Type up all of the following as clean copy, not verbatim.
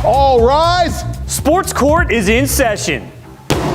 All rise. Sports Court is in session.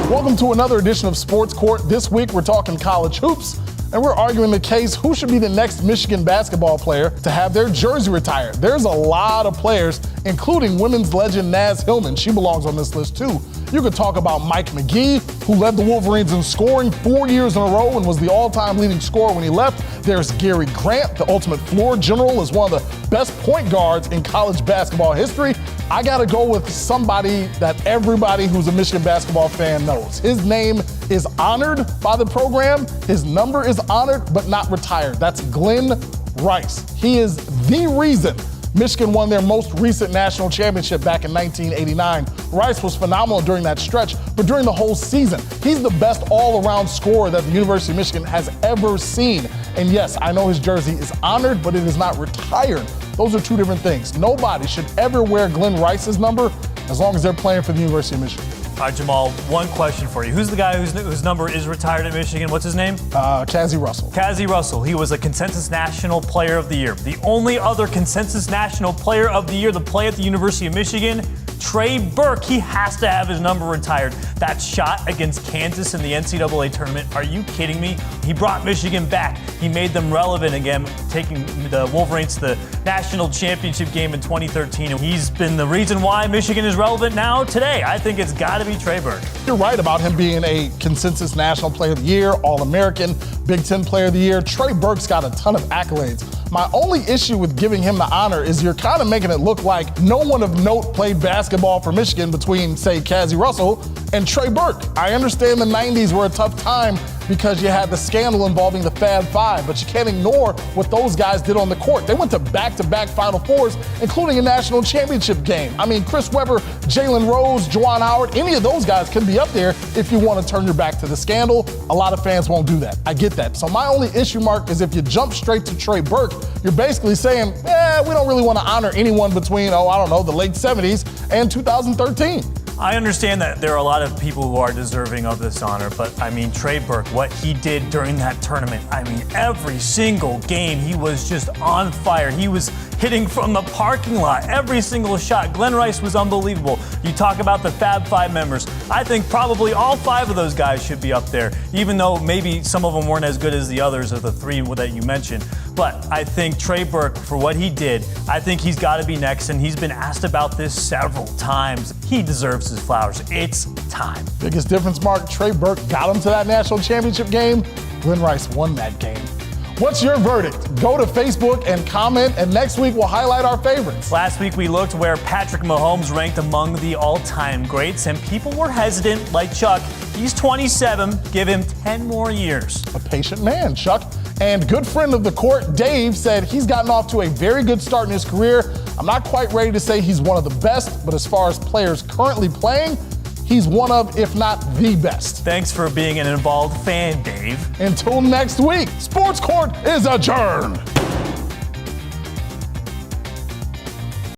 Welcome to another edition of Sports Court. This week we're talking college hoops, and we're arguing the case who should be the next Michigan basketball player to have their jersey retired. There's a lot of players, including women's legend Naz Hillman. She belongs on this list too. You could talk about Mike McGee, who led the Wolverines in scoring 4 years in a row and was the all-time leading scorer when he left. There's Gary Grant, the ultimate floor general, is one of the best point guards in college basketball history. I gotta go with somebody that everybody who's a Michigan basketball fan knows. His name is honored by the program. His number is honored, but not retired. That's Glenn Rice. He is the reason Michigan won their most recent national championship back in 1989. Rice was phenomenal during that stretch, but during the whole season, he's the best all-around scorer that the University of Michigan has ever seen. And yes, I know his jersey is honored, but it is not retired. Those are two different things. Nobody should ever wear Glenn Rice's number as long as they're playing for the University of Michigan. All right, Jamal, one question for you. Who's the guy whose number is retired at Michigan? What's his name? Cazzie Russell. Cazzie Russell. He was a consensus National Player of the Year. The only other consensus National Player of the Year to play at the University of Michigan, Trey Burke. He has to have his number retired. That shot against Kansas in the NCAA tournament, are you kidding me? He brought Michigan back. He made them relevant again, taking the Wolverines to the national championship game in 2013. And he's been the reason why Michigan is relevant now today. I think it's got to be Trey Burke. You're right about him being a consensus National Player of the Year, All-American, Big Ten Player of the Year. Trey Burke's got a ton of accolades. My only issue with giving him the honor is you're kind of making it look like no one of note played basketball for Michigan between, say, Cazzie Russell and Trey Burke. I understand the 90s were a tough time because you had the scandal involving the Fab Five, but you can't ignore what those guys did on the court. They went to back-to-back Final Fours, including a national championship game. I mean, Chris Webber, Jalen Rose, Juwan Howard, any of those guys can be up there if you want to turn your back to the scandal. A lot of fans won't do that. I get that. So my only issue, Mark, is if you jump straight to Trey Burke, you're basically saying, we don't really want to honor anyone between, the late 70s and 2013. I understand that there are a lot of people who are deserving of this honor, but I mean, Trey Burke, what he did during that tournament, I mean, every single game, he was just on fire. He was hitting from the parking lot, every single shot. Glenn Rice was unbelievable. You talk about the Fab Five members. I think probably all five of those guys should be up there, even though maybe some of them weren't as good as the others of the three that you mentioned. But I think Trey Burke, for what he did, I think he's got to be next, and he's been asked about this several times. He deserves his flowers. It's time. Biggest difference, Mark, Trey Burke got him to that national championship game. Glenn Rice won that game. What's your verdict? Go to Facebook and comment, and next week we'll highlight our favorites. Last week we looked where Patrick Mahomes ranked among the all-time greats, and people were hesitant, like Chuck. He's 27. Give him 10 more years. A patient man, Chuck. And good friend of the court, Dave, said he's gotten off to a very good start in his career. I'm not quite ready to say he's one of the best, but as far as players currently playing, he's one of, if not the best. Thanks for being an involved fan, Dave. Until next week, Sports Court is adjourned.